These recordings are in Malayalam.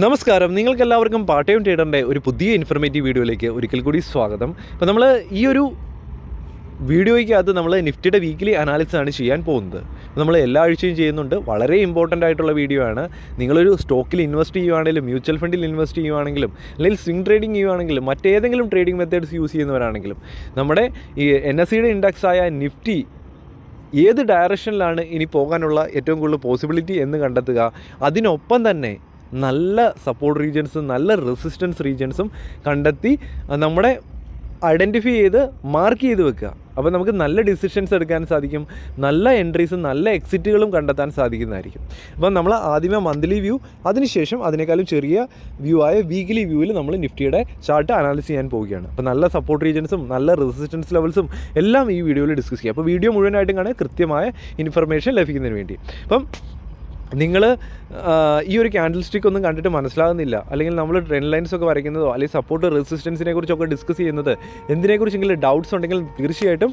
നമസ്കാരം, നിങ്ങൾക്കെല്ലാവർക്കും പാർട്ട് ടൈം ട്രേഡറിൻ്റെ ഒരു പുതിയ ഇൻഫർമേറ്റീവ് വീഡിയോയിലേക്ക് ഒരിക്കൽ കൂടി സ്വാഗതം. അപ്പോൾ നമ്മൾ ഈ ഒരു വീഡിയോയ്ക്കകത്ത് നമ്മൾ നിഫ്റ്റിയുടെ വീക്കിലി അനാലിസിസ് ആണ് ചെയ്യാൻ പോകുന്നത്. നമ്മൾ എല്ലാ ആഴ്ചയും ചെയ്യുന്നുണ്ട്. വളരെ ഇമ്പോർട്ടൻ്റ് ആയിട്ടുള്ള വീഡിയോ ആണ്. നിങ്ങളൊരു സ്റ്റോക്കിൽ ഇൻവെസ്റ്റ് ചെയ്യുവാണെങ്കിലും മ്യൂച്വൽ ഫണ്ടിൽ ഇൻവെസ്റ്റ് ചെയ്യുവാണെങ്കിലും അല്ലെങ്കിൽ സ്വിംഗ് ട്രേഡിംഗ് ചെയ്യുവാണെങ്കിലും മറ്റേതെങ്കിലും ട്രേഡിംഗ് മെത്തേഡ്സ് യൂസ് ചെയ്യുന്നവരാണെങ്കിലും നമ്മുടെ ഈ NSEയുടെ ഇൻഡെക്സായ നിഫ്റ്റി ഏത് ഡയറക്ഷനിലാണ് ഇനി പോകാനുള്ള ഏറ്റവും കൂടുതൽ പോസിബിലിറ്റി എന്ന് കണ്ടെത്തുക, അതിനൊപ്പം തന്നെ നല്ല സപ്പോർട്ട് റീജിയൻസും നല്ല റെസിസ്റ്റൻസ് റീജിയൻസും കണ്ടെത്തി നമ്മുടെ ഐഡൻറ്റിഫൈ ചെയ്ത് മാർക്ക് ചെയ്ത് വെക്കുക. അപ്പോൾ നമുക്ക് നല്ല ഡിസിഷൻസ് എടുക്കാൻ സാധിക്കും, നല്ല എൻട്രീസും നല്ല എക്സിറ്റുകളും കണ്ടെത്താൻ സാധിക്കുന്നതായിരിക്കും. അപ്പോൾ നമ്മൾ ആദ്യമേ മന്ത്ലി വ്യൂ, അതിനുശേഷം അതിനേക്കാളും ചെറിയ വ്യൂ ആയ വീക്ക്ലി വ്യൂവിൽ നമ്മൾ നിഫ്റ്റിയുടെ ചാർട്ട് അനാലിസ് ചെയ്യാൻ പോവുകയാണ്. അപ്പോൾ നല്ല സപ്പോർട്ട് റീജിയൻസും നല്ല റെസിസ്റ്റൻസ് ലെവൽസും എല്ലാം ഈ വീഡിയോയിൽ ഡിസ്കസ് ചെയ്യാം. അപ്പോൾ വീഡിയോ മുഴുവനായിട്ടും കാണാൻ കൃത്യമായ ഇൻഫർമേഷൻ ലഭിക്കുന്നതിന് വേണ്ടി. അപ്പം നിങ്ങൾ ഈ ഒരു ക്യാൻഡിൽ സ്റ്റിക്ക് ഒന്നും കണ്ടിട്ട് മനസ്സിലാകുന്നില്ല, അല്ലെങ്കിൽ നമ്മൾ ട്രെൻഡ് ലൈൻസ് ഒക്കെ വരയ്ക്കുന്നതോ അല്ലെങ്കിൽ സപ്പോർട്ട് റെസിസ്റ്റൻസിനെ കുറിച്ചൊക്കെ ഡിസ്കസ് ചെയ്യുന്നത് എന്തിനെക്കുറിച്ചെങ്കിലും ഡൗട്ട്സ് ഉണ്ടെങ്കിൽ തീർച്ചയായിട്ടും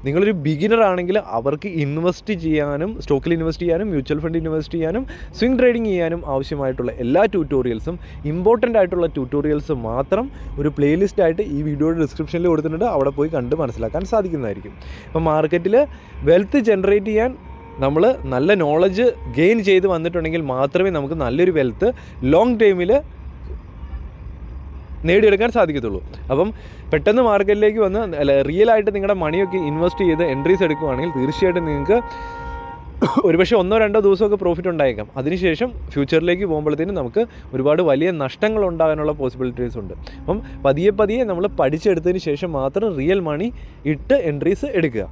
നിങ്ങളൊരു ബിഗിനർ ആണെങ്കിൽ അവർക്ക് ഇൻവെസ്റ്റ് ചെയ്യാനും സ്റ്റോക്കിൽ ഇൻവെസ്റ്റ് ചെയ്യാനും മ്യൂച്വൽ ഫണ്ട് ഇൻവെസ്റ്റ് ചെയ്യാനും സ്വിംഗ് ട്രേഡിംഗ് ചെയ്യാനും ആവശ്യമായിട്ടുള്ള എല്ലാ ട്യൂട്ടോറിയൽസും ഇമ്പോർട്ടൻ്റ് ആയിട്ടുള്ള ട്യൂട്ടോറിയൽസ് മാത്രം ഒരു പ്ലേലിസ്റ്റ് ആയിട്ട് ഈ വീഡിയോയുടെ ഡിസ്ക്രിപ്ഷനിൽ കൊടുത്തിട്ടുണ്ട്. അവിടെ പോയി കണ്ട് മനസ്സിലാക്കാൻ സാധിക്കുന്നതായിരിക്കും. അപ്പോൾ മാർക്കറ്റിൽ വെൽത്ത് ജനറേറ്റ് ചെയ്യാൻ നമ്മൾ നല്ല നോളജ് ഗെയിൻ ചെയ്ത് വന്നിട്ടുണ്ടെങ്കിൽ മാത്രമേ നമുക്ക് നല്ലൊരു വെൽത്ത് ലോങ് ടൈമിൽ നേടിയെടുക്കാൻ സാധിക്കത്തുള്ളൂ. അപ്പം പെട്ടെന്ന് മാർക്കറ്റിലേക്ക് വന്ന് റിയലായിട്ട് നിങ്ങളുടെ മണിയൊക്കെ ഇൻവെസ്റ്റ് ചെയ്ത് എൻട്രീസ് എടുക്കുകയാണെങ്കിൽ തീർച്ചയായിട്ടും നിങ്ങൾക്ക് ഒരുപക്ഷെ 1-2 ദിവസമൊക്കെ പ്രോഫിറ്റ് ഉണ്ടായേക്കാം. അതിനുശേഷം ഫ്യൂച്ചറിലേക്ക് പോകുമ്പോഴത്തേനും നമുക്ക് ഒരുപാട് വലിയ നഷ്ടങ്ങൾ ഉണ്ടാകാനുള്ള പോസിബിലിറ്റീസ് ഉണ്ട്. അപ്പം പതിയെ നമ്മൾ പഠിച്ചെടുത്തതിന് ശേഷം മാത്രം റിയൽ മണി ഇട്ട് എൻട്രീസ് എടുക്കുക.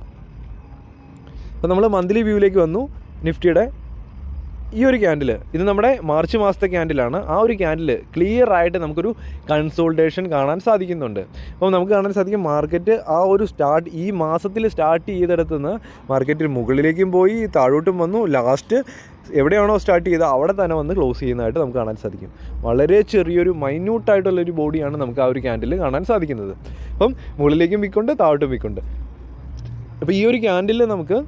അപ്പോൾ നമ്മൾ മന്ത്ലി വ്യൂവിലേക്ക് വന്നു. നിഫ്റ്റിയുടെ ഈ ഒരു ക്യാൻഡിൽ, ഇത് നമ്മുടെ മാർച്ച് മാസത്തെ ക്യാൻഡിലാണ്. ആ ഒരു ക്യാൻഡിൽ ക്ലിയർ ആയിട്ട് നമുക്കൊരു കൺസോൾട്ടേഷൻ കാണാൻ സാധിക്കുന്നുണ്ട്. അപ്പോൾ നമുക്ക് കാണാൻ സാധിക്കും മാർക്കറ്റ് ആ ഒരു ഈ മാസത്തിൽ സ്റ്റാർട്ട് ചെയ്തെടുത്തുനിന്ന് മാർക്കറ്റിൽ മുകളിലേക്കും പോയി താഴോട്ടും വന്നു. ലാസ്റ്റ് എവിടെയാണോ സ്റ്റാർട്ട് ചെയ്തത് അവിടെ തന്നെ വന്ന് ക്ലോസ് ചെയ്യുന്നതായിട്ട് നമുക്ക് കാണാൻ സാധിക്കും. വളരെ ചെറിയൊരു മൈന്യൂട്ടായിട്ടുള്ളൊരു ബോഡിയാണ് നമുക്ക് ആ ഒരു ക്യാൻഡിൽ കാണാൻ സാധിക്കുന്നത്. അപ്പം മുകളിലേക്കും വിൽക്കൊണ്ട് താഴോട്ടും വിൽക്കൊണ്ട്. അപ്പോൾ ഈ ഒരു ക്യാൻഡിൽ നമുക്ക്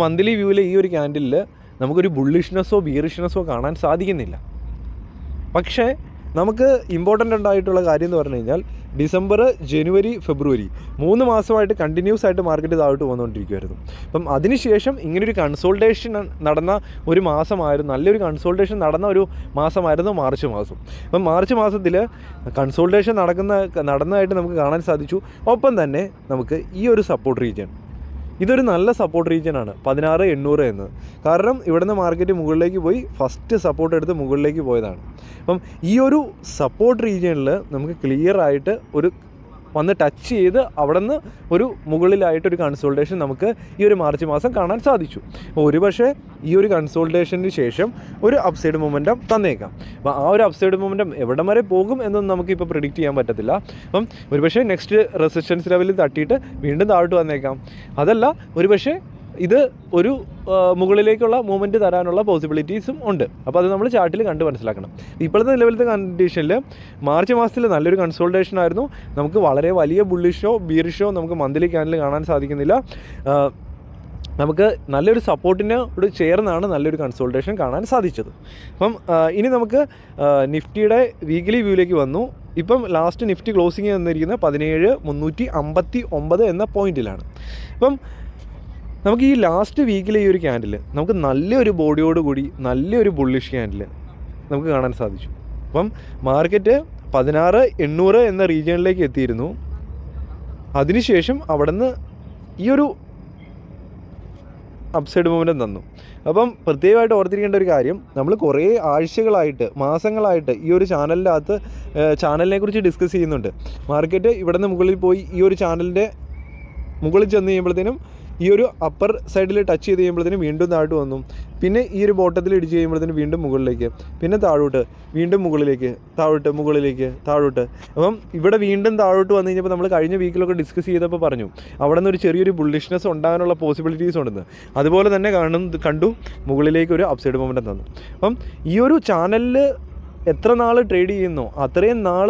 മന്ത്ലി വ്യൂവിൽ ഈ ഒരു ക്യാൻഡിലിൽ നമുക്കൊരു ബുള്ളിഷ്നെസ്സോ ബീറിഷ്നെസ്സോ കാണാൻ സാധിക്കുന്നില്ല. പക്ഷേ നമുക്ക് ഇമ്പോർട്ടൻ്റ് ഉണ്ടായിട്ടുള്ള കാര്യം എന്ന് പറഞ്ഞു കഴിഞ്ഞാൽ ഡിസംബർ, ജനുവരി, ഫെബ്രുവരി 3 മാസമായിട്ട് കണ്ടിന്യൂസ് ആയിട്ട് മാർക്കറ്റ് താഴോട്ട് വന്നുകൊണ്ടിരിക്കുമായിരുന്നു. അപ്പം അതിനുശേഷം ഇങ്ങനൊരു കൺസോൾട്ടേഷൻ നടന്ന ഒരു മാസമായിരുന്നു, നല്ലൊരു കൺസോൾട്ടേഷൻ നടന്ന ഒരു മാസമായിരുന്നു മാർച്ച് മാസം. അപ്പം മാർച്ച് മാസത്തിൽ കൺസോൾട്ടേഷൻ നടന്നതായിട്ട് നമുക്ക് കാണാൻ സാധിച്ചു. ഒപ്പം തന്നെ നമുക്ക് ഈ ഒരു സപ്പോർട്ട് റീജിയൻ, ഇതൊരു നല്ല സപ്പോർട്ട് റീജിയനാണ് 16,800 എന്ന്. കാരണം ഇവിടുന്ന് മാർക്കറ്റ് മുകളിലേക്ക് പോയി ഫസ്റ്റ് സപ്പോർട്ട് എടുത്ത് മുകളിലേക്ക് പോയതാണ്. അപ്പം ഈ ഒരു സപ്പോർട്ട് റീജിയനിൽ നമുക്ക് ക്ലിയർ ആയിട്ട് ഒരു വന്ന് ടച്ച് ചെയ്ത് അവിടെ നിന്ന് ഒരു മുകളിലായിട്ടൊരു കൺസോൾട്ടേഷൻ നമുക്ക് ഈ ഒരു മാർച്ച് മാസം കാണാൻ സാധിച്ചു. അപ്പോൾ ഒരുപക്ഷെ ഈ ഒരു കൺസോൾട്ടേഷന് ശേഷം ഒരു അപ്സൈഡ് മൊമെൻറ്റം തന്നേക്കാം. അപ്പോൾ ആ ഒരു അപ്സൈഡ് മൊമെൻറ്റം എവിടം വരെ പോകും എന്നൊന്നും നമുക്കിപ്പോൾ പ്രിഡിക്റ്റ് ചെയ്യാൻ പറ്റത്തില്ല. അപ്പം ഒരുപക്ഷെ നെക്സ്റ്റ് റെസിസ്റ്റൻസ് ലെവലിൽ തട്ടിയിട്ട് വീണ്ടും താഴോട്ട് വന്നേക്കാം. അതല്ല, ഒരുപക്ഷെ ഇത് ഒരു മുകളിലേക്കുള്ള മൂവ്മെൻറ്റ് തരാനുള്ള പോസിബിലിറ്റീസും ഉണ്ട്. അപ്പോൾ അത് നമ്മൾ ചാർട്ടിൽ കണ്ട് മനസ്സിലാക്കണം. ഇപ്പോഴത്തെ നിലവിലത്തെ കണ്ടീഷനിൽ മാർച്ച് മാസത്തിൽ നല്ലൊരു കൺസോൾട്ടേഷൻ ആയിരുന്നു. നമുക്ക് വളരെ വലിയ ബുള്ളിഷോ ബീറിഷോ നമുക്ക് മന്ത്ലി ക്യാൻഡിൽ കാണാൻ സാധിക്കുന്നില്ല. നമുക്ക് നല്ലൊരു സപ്പോർട്ടിനോട് ചേർന്നാണ് നല്ലൊരു കൺസോൾട്ടേഷൻ കാണാൻ സാധിച്ചത്. അപ്പം ഇനി നമുക്ക് നിഫ്റ്റിയുടെ വീക്ക്ലി വ്യൂവിലേക്ക് വന്നു. ഇപ്പം ലാസ്റ്റ് നിഫ്റ്റി ക്ലോസിങ് വന്നിരിക്കുന്നത് 17,359 എന്ന പോയിന്റിലാണ്. അപ്പം നമുക്ക് ഈ ലാസ്റ്റ് വീക്കിലെ ഈ ഒരു ക്യാൻഡിൽ നമുക്ക് നല്ലൊരു ബോഡിയോടുകൂടി നല്ലൊരു ബുള്ളിഷ് ക്യാൻഡിൽ നമുക്ക് കാണാൻ സാധിച്ചു. അപ്പം മാർക്കറ്റ് 16,800 എന്ന റീജിയനിലേക്ക് എത്തിയിരുന്നു. അതിനുശേഷം അവിടെ നിന്ന് ഈ ഒരു അപ്സൈഡ് മൂവ്മെൻറ്റും തന്നു. അപ്പം പ്രത്യേകമായിട്ട് ഓർത്തിരിക്കേണ്ട ഒരു കാര്യം, നമ്മൾ കുറേ ആഴ്ചകളായിട്ട് മാസങ്ങളായിട്ട് ഈ ഒരു ചാനലിനെ കുറിച്ച് ഡിസ്കസ് ചെയ്യുന്നുണ്ട്. മാർക്കറ്റ് ഇവിടെ നിന്ന് മുകളിൽ പോയി ഈ ഒരു ചാനലിൻ്റെ മുകളിൽ ചെന്ന് കഴിയുമ്പോഴത്തേനും ഈ ഒരു അപ്പർ സൈഡിൽ ടച്ച് ചെയ്ത് കഴിയുമ്പോഴത്തേനും വീണ്ടും താഴോട്ട് വന്നു. പിന്നെ ഈ ഒരു ബോട്ടത്തിൽ ഇടിച്ച് കഴിയുമ്പോഴത്തേനും വീണ്ടും മുകളിലേക്ക്, പിന്നെ താഴോട്ട്, വീണ്ടും മുകളിലേക്ക്, താഴോട്ട്, മുകളിലേക്ക്, താഴോട്ട്. അപ്പം ഇവിടെ വീണ്ടും താഴോട്ട് വന്നു കഴിഞ്ഞപ്പോൾ നമ്മൾ കഴിഞ്ഞ വീക്കിലൊക്കെ ഡിസ്കസ് ചെയ്തപ്പോൾ പറഞ്ഞു അവിടെ നിന്ന് ഒരു ചെറിയൊരു ബുള്ളിഷ്നെസ് ഉണ്ടാകാനുള്ള പോസിബിലിറ്റീസ് ഉണ്ടെന്ന്. അതുപോലെ തന്നെ കണ്ടു മുകളിലേക്ക് ഒരു അപ്സൈഡ് മൊമെൻറ്റം തന്നു. അപ്പം ഈ ഒരു ചാനലിൽ എത്ര നാൾ ട്രേഡ് ചെയ്യുന്നോ അത്രയും നാൾ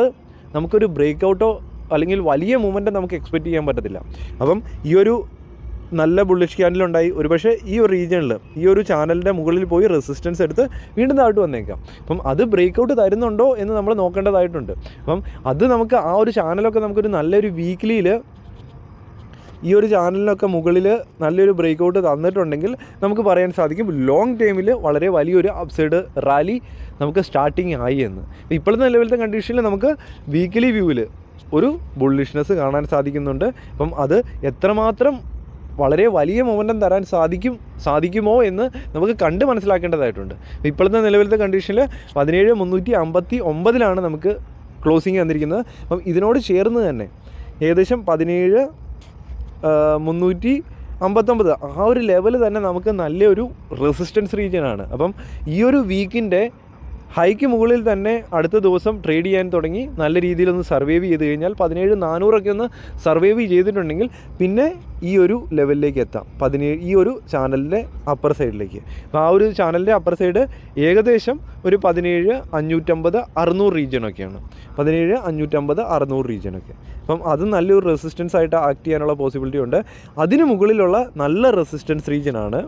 നമുക്കൊരു ബ്രേക്ക് ഔട്ടോ അല്ലെങ്കിൽ വലിയ മൂവ്മെൻറ്റ് നമുക്ക് എക്സ്പെക്റ്റ് ചെയ്യാൻ പറ്റത്തില്ല. അപ്പം ഈ ഒരു നല്ല ബുള്ളിഷ് ക്യാൻഡിലുണ്ടായി. ഒരുപക്ഷെ ഈ ഒരു റീജിയണിൽ ഈ ഒരു ചാനലിൻ്റെ മുകളിൽ പോയി റെസിസ്റ്റൻസ് എടുത്ത് വീണ്ടും താഴോട്ട് വന്നേക്കാം. അപ്പം അത് ബ്രേക്കൗട്ട് തരുന്നുണ്ടോ എന്ന് നമ്മൾ നോക്കേണ്ടതായിട്ടുണ്ട്. അപ്പം അത് നമുക്ക് ആ ഒരു ചാനലൊക്കെ നമുക്കൊരു നല്ലൊരു വീക്ക്ലിയിൽ ഈ ഒരു ചാനലിനൊക്കെ മുകളിൽ നല്ലൊരു ബ്രേക്കൗട്ട് തന്നിട്ടുണ്ടെങ്കിൽ നമുക്ക് പറയാൻ സാധിക്കും ലോങ് ടൈമിൽ വളരെ വലിയൊരു അപ്സൈഡ് റാലി നമുക്ക് സ്റ്റാർട്ടിങ് ആയി എന്ന്. ഇപ്പോഴത്തെ നിലവിലത്തെ കണ്ടീഷനിൽ നമുക്ക് വീക്ക്ലി വ്യൂവിൽ ഒരു ബുള്ളിഷ്നെസ് കാണാൻ സാധിക്കുന്നുണ്ട്. അപ്പം അത് എത്രമാത്രം വളരെ വലിയ മൊമെൻറ്റം തരാൻ സാധിക്കുമോ എന്ന് നമുക്ക് കണ്ട് മനസ്സിലാക്കേണ്ടതായിട്ടുണ്ട്. ഇപ്പോഴത്തെ നിലവിലത്തെ കണ്ടീഷനിൽ 17,359 നമുക്ക് ക്ലോസിങ് വന്നിരിക്കുന്നത്. അപ്പം ഇതിനോട് ചേർന്ന് തന്നെ ഏകദേശം 17,359 ആ ഒരു ലെവൽ തന്നെ നമുക്ക് നല്ലൊരു റെസിസ്റ്റൻസ് റീജിയനാണ്. അപ്പം ഈ ഒരു വീക്കിൻ്റെ ഹൈക്ക് മുകളിൽ തന്നെ അടുത്ത ദിവസം ട്രേഡ് ചെയ്യാൻ തുടങ്ങി നല്ല രീതിയിലൊന്ന് സർവൈവ് ചെയ്ത് കഴിഞ്ഞാൽ 17,400 ഒന്ന് സർവൈവ് ചെയ്തിട്ടുണ്ടെങ്കിൽ പിന്നെ ഈ ഒരു ലെവലിലേക്ക് എത്താം, ഈ ഒരു ചാനലിൻ്റെ അപ്പർ സൈഡിലേക്ക്. അപ്പോൾ ആ ഒരു ചാനലിൻ്റെ അപ്പർ സൈഡ് ഏകദേശം ഒരു 17,550-600 റീജിയനൊക്കെയാണ്. 17,550-600 റീജിയനൊക്കെ. അപ്പം അത് നല്ലൊരു റെസിസ്റ്റൻസ് ആയിട്ട് ആക്ട് ചെയ്യാനുള്ള പോസിബിലിറ്റി ഉണ്ട്. അതിന് മുകളിലുള്ള നല്ല റെസിസ്റ്റൻസ് റീജിയനാണ്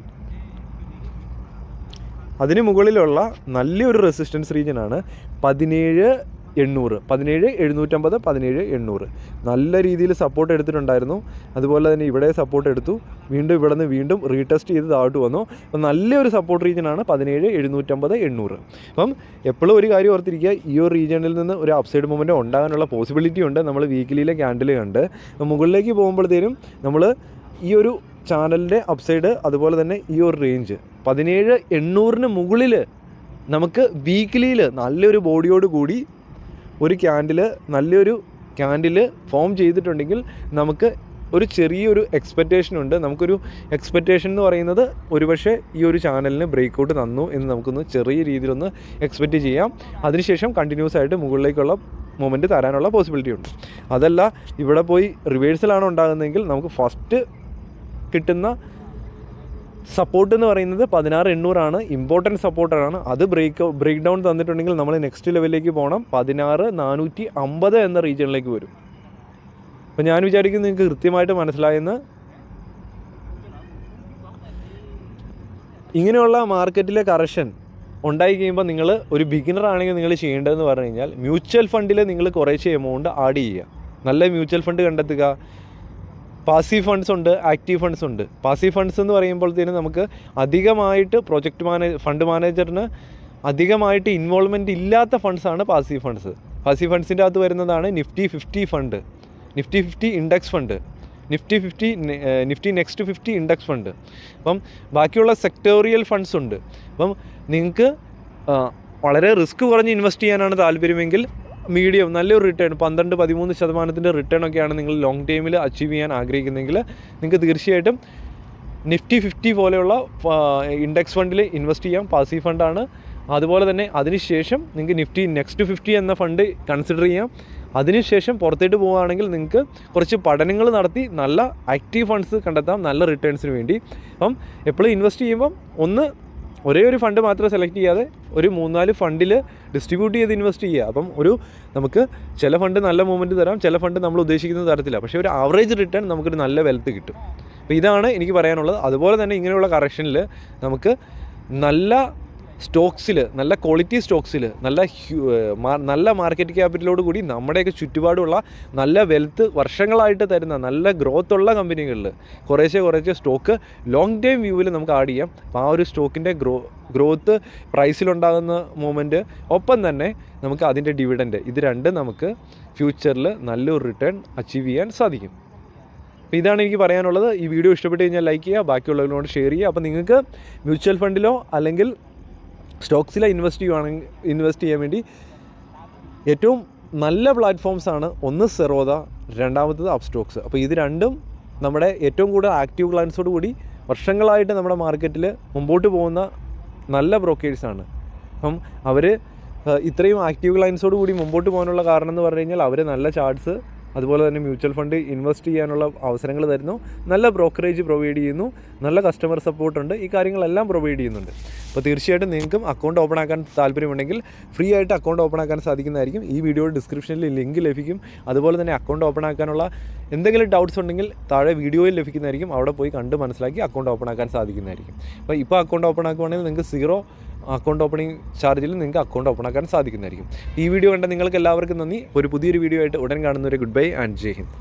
നല്ലൊരു റെസിസ്റ്റൻസ് റീജിയനാണ് 17,800, 17,750, 17,800 നല്ല രീതിയിൽ സപ്പോർട്ട് എടുത്തിട്ടുണ്ടായിരുന്നു. അതുപോലെ തന്നെ ഇവിടെ സപ്പോർട്ട് എടുത്തു, വീണ്ടും റീടെസ്റ്റ് ചെയ്ത് താഴോട്ട് വന്നു. അപ്പം നല്ലൊരു സപ്പോർട്ട് റീജിയനാണ് 17,750, 800. അപ്പം എപ്പോഴും ഒരു കാര്യം ഓർത്തിരിക്കുക, ഈ ഒരു റീജിയണിൽ നിന്ന് ഒരു അപ്സൈഡ് മൂവ്മെൻറ്റ് ഉണ്ടാകാനുള്ള പോസിബിലിറ്റി ഉണ്ട്. നമ്മൾ വീക്കിലിയിലെ ക്യാൻഡിൽ കണ്ട് മുകളിലേക്ക് പോകുമ്പോഴത്തേനും നമ്മൾ ഈ ഒരു ചാനലിൻ്റെ അപ്സൈഡ് അതുപോലെ തന്നെ ഈ ഒരു റേഞ്ച് 17,800 മുകളിൽ നമുക്ക് വീക്കിലിയിൽ നല്ലൊരു ബോഡിയോട് കൂടി നല്ലൊരു ക്യാൻഡിൽ ഫോം ചെയ്തിട്ടുണ്ടെങ്കിൽ നമുക്ക് ഒരു ചെറിയൊരു എക്സ്പെക്റ്റേഷൻ ഉണ്ട്. നമുക്കൊരു എക്സ്പെക്റ്റേഷൻ എന്ന് പറയുന്നത് ഒരുപക്ഷെ ഈ ഒരു ചാനലിന് ബ്രേക്കൗട്ട് തന്നു എന്ന് നമുക്കൊന്ന് ചെറിയ രീതിയിലൊന്ന് എക്സ്പെക്റ്റ് ചെയ്യാം. അതിനുശേഷം കണ്ടിന്യൂസ് ആയിട്ട് മുകളിലേക്കുള്ള മൊമെൻറ്റ് തരാനുള്ള പോസിബിലിറ്റി ഉണ്ട്. അതല്ല ഇവിടെ പോയി റിവേഴ്സലാണ് ഉണ്ടാകുന്നതെങ്കിൽ നമുക്ക് ഫസ്റ്റ് കിട്ടുന്ന സപ്പോർട്ട് എന്ന് പറയുന്നത് 16,800 ഇമ്പോർട്ടൻറ്റ് സപ്പോർട്ടാണ്. അത് ബ്രേക്ക് ഡൗൺ തന്നിട്ടുണ്ടെങ്കിൽ നമ്മൾ നെക്സ്റ്റ് ലെവലിലേക്ക് പോകണം, 16,450 എന്ന റീജിയനിലേക്ക് വരും. അപ്പോൾ ഞാൻ വിചാരിക്കുന്നു നിങ്ങൾക്ക് കൃത്യമായിട്ട് മനസ്സിലായെന്ന്. ഇങ്ങനെയുള്ള മാർക്കറ്റിലെ കറക്ഷൻ ഉണ്ടായി കഴിയുമ്പോൾ നിങ്ങൾ ഒരു ബിഗിനർ ആണെങ്കിൽ നിങ്ങൾ ചെയ്യേണ്ടതെന്ന് പറഞ്ഞു കഴിഞ്ഞാൽ മ്യൂച്വൽ ഫണ്ടിൽ നിങ്ങൾ കുറേശ്ശെ എമൗണ്ട് ആഡ് ചെയ്യുക. നല്ല മ്യൂച്വൽ ഫണ്ട് കണ്ടെത്തുക. പാസീവ് ഫണ്ട്സ് ഉണ്ട്, ആക്റ്റീവ് ഫണ്ട്സ് ഉണ്ട്. പാസീവ് ഫണ്ട്സ് എന്ന് പറയുമ്പോഴത്തേനും നമുക്ക് അധികമായിട്ട് ഫണ്ട് മാനേജറിന് അധികമായിട്ട് ഇൻവോൾവ്മെൻറ്റ് ഇല്ലാത്ത ഫണ്ട്സാണ് പാസീവ് ഫണ്ട്സ്. പാസീവ് ഫണ്ട്സിൻ്റെ അകത്ത് വരുന്നതാണ് Nifty 50 fund, Nifty 50 index fund, Nifty next 50 index fund. അപ്പം ബാക്കിയുള്ള സെക്ടോറിയൽ ഫണ്ട്സ് ഉണ്ട്. അപ്പം നിങ്ങൾക്ക് വളരെ റിസ്ക് കുറഞ്ഞ് ഇൻവെസ്റ്റ് ചെയ്യാനാണ് താല്പര്യമെങ്കിൽ മീഡിയം നല്ലൊരു റിട്ടേൺ 12-13% റിട്ടേൺ ഒക്കെയാണ് നിങ്ങൾ ലോങ് ടൈമിൽ അച്ചീവ് ചെയ്യാൻ ആഗ്രഹിക്കുന്നതെങ്കിൽ നിങ്ങൾക്ക് തീർച്ചയായിട്ടും നിഫ്റ്റി 50 പോലെയുള്ള ഇൻഡെക്സ് ഫണ്ടിൽ ഇൻവെസ്റ്റ് ചെയ്യാം. പാസീവ് ഫണ്ടാണ്. അതുപോലെ തന്നെ അതിനുശേഷം നിങ്ങൾക്ക് നിഫ്റ്റി നെക്സ്റ്റ് 50 എന്ന ഫണ്ട് കൺസിഡർ ചെയ്യാം. അതിനുശേഷം പുറത്തേട്ട് പോവുകയാണെങ്കിൽ നിങ്ങൾക്ക് കുറച്ച് പഠനങ്ങൾ നടത്തി നല്ല ആക്റ്റീവ് ഫണ്ട്സ് കണ്ടെത്താം നല്ല റിട്ടേൺസിന് വേണ്ടി. അപ്പം എപ്പോഴും ഇൻവെസ്റ്റ് ചെയ്യുമ്പം ഒരേ ഒരു ഫണ്ട് മാത്രം സെലക്ട് ചെയ്യാതെ ഒരു 3-4 ഫണ്ടിൽ ഡിസ്ട്രിബ്യൂട്ട് ചെയ്ത് ഇൻവെസ്റ്റ് ചെയ്യുക. അപ്പം നമുക്ക് ചില ഫണ്ട് നല്ല മൂവ്മെൻറ്റ് തരാം, ചില ഫണ്ട് നമ്മൾ ഉദ്ദേശിക്കുന്ന തരത്തില്ല, പക്ഷേ ഒരു ആവറേജ് റിട്ടേൺ നമുക്കൊരു നല്ല വെൽത്ത് കിട്ടും. അപ്പോൾ ഇതാണ് എനിക്ക് പറയാനുള്ളത്. അതുപോലെ തന്നെ ഇങ്ങനെയുള്ള കറക്ഷനിൽ നമുക്ക് നല്ല സ്റ്റോക്സിൽ, നല്ല ക്വാളിറ്റി സ്റ്റോക്സിൽ, നല്ല മാർക്കറ്റ് ക്യാപിറ്റലോട് കൂടി നമ്മുടെയൊക്കെ ചുറ്റുപാടുള്ള നല്ല വെൽത്ത് വർഷങ്ങളായിട്ട് തരുന്ന നല്ല ഗ്രോത്തുള്ള കമ്പനികളിൽ കുറേശ്ശെ സ്റ്റോക്ക് ലോങ് ടൈം വ്യൂവിൽ നമുക്ക് ആഡ് ചെയ്യാം. അപ്പോൾ ആ ഒരു സ്റ്റോക്കിൻ്റെ ഗ്രോത്ത് പ്രൈസിലുണ്ടാകുന്ന മൂവ്മെൻറ്റ് ഒപ്പം തന്നെ നമുക്ക് അതിൻ്റെ ഡിവിഡൻഡ്, ഇത് രണ്ടും നമുക്ക് ഫ്യൂച്ചറിൽ നല്ലൊരു റിട്ടേൺ അച്ചീവ് ചെയ്യാൻ സാധിക്കും. അപ്പോൾ ഇതാണ് എനിക്ക് പറയാനുള്ളത്. ഈ വീഡിയോ ഇഷ്ടപ്പെട്ട് കഴിഞ്ഞാൽ ലൈക്ക് ചെയ്യുക, ബാക്കിയുള്ളവരോട് ഷെയർ ചെയ്യുക. അപ്പോൾ നിങ്ങൾക്ക് മ്യൂച്വൽ ഫണ്ടിലോ അല്ലെങ്കിൽ സ്റ്റോക്സിലോ ഇൻവെസ്റ്റ് ചെയ്യാൻ വേണ്ടി ഏറ്റവും നല്ല പ്ലാറ്റ്ഫോംസാണ് ഒന്ന് സെറോദ, രണ്ടാമത്തത് അപ്സ്റ്റോക്സ്. അപ്പോൾ ഇത് രണ്ടും നമ്മുടെ ഏറ്റവും കൂടുതൽ ആക്റ്റീവ് ക്ലയൻസോട് കൂടി വർഷങ്ങളായിട്ട് നമ്മുടെ മാർക്കറ്റിൽ മുമ്പോട്ട് പോകുന്ന നല്ല ബ്രോക്കേഴ്സാണ്. അപ്പം അവർ ഇത്രയും ആക്റ്റീവ് ക്ലയൻസോട് കൂടി മുമ്പോട്ട് പോകാനുള്ള കാരണം എന്ന് പറഞ്ഞു കഴിഞ്ഞാൽ അവർ നല്ല ചാർട്ട്സ് അതുപോലെ തന്നെ മ്യൂച്വൽ ഫണ്ട് ഇൻവെസ്റ്റ് ചെയ്യാനുള്ള അവസരങ്ങൾ തരുന്നു, നല്ല ബ്രോക്കറേജ് പ്രൊവൈഡ് ചെയ്യുന്നു, നല്ല കസ്റ്റമർ സപ്പോർട്ടുണ്ട്, ഈ കാര്യങ്ങളെല്ലാം പ്രൊവൈഡ് ചെയ്യുന്നുണ്ട്. അപ്പോൾ തീർച്ചയായിട്ടും നിങ്ങൾക്കും അക്കൗണ്ട് ഓപ്പൺ ആക്കാൻ താല്പര്യമുണ്ടെങ്കിൽ ഫ്രീ ആയിട്ട് അക്കൗണ്ട് ഓപ്പൺ ആക്കാൻ സാധിക്കുന്നതായിരിക്കും. ഈ വീഡിയോയുടെ ഡിസ്ക്രിപ്ഷനിൽ ലിങ്ക് ലഭിക്കും. അതുപോലെ തന്നെ അക്കൗണ്ട് ഓപ്പൺ ആക്കാനുള്ള എന്തെങ്കിലും ഡൗട്ട്സ് ഉണ്ടെങ്കിൽ താഴെ വീഡിയോയിൽ ലഭിക്കുന്നതായിരിക്കും. അവിടെ പോയി കണ്ട് മനസ്സിലാക്കി അക്കൗണ്ട് ഓപ്പൺ ആക്കാൻ സാധിക്കുന്നതായിരിക്കും. അപ്പോൾ ഇപ്പോൾ അക്കൗണ്ട് ഓപ്പൺ ആക്കുവാണെങ്കിൽ നിങ്ങൾക്ക് 0 അക്കൗണ്ട് ഓപ്പണിംഗ് ചാർജിൽ നിങ്ങൾക്ക് അക്കൗണ്ട് ഓപ്പൺ ആക്കാൻ സാധിക്കുന്നതായിരിക്കും. ഈ വീഡിയോ കണ്ട നിങ്ങൾക്ക് എല്ലാവർക്കും നന്ദി. ഒരു പുതിയൊരു വീഡിയോ ആയിട്ട് ഉടൻ കാണുന്നവരെ good bye and Jai Hind.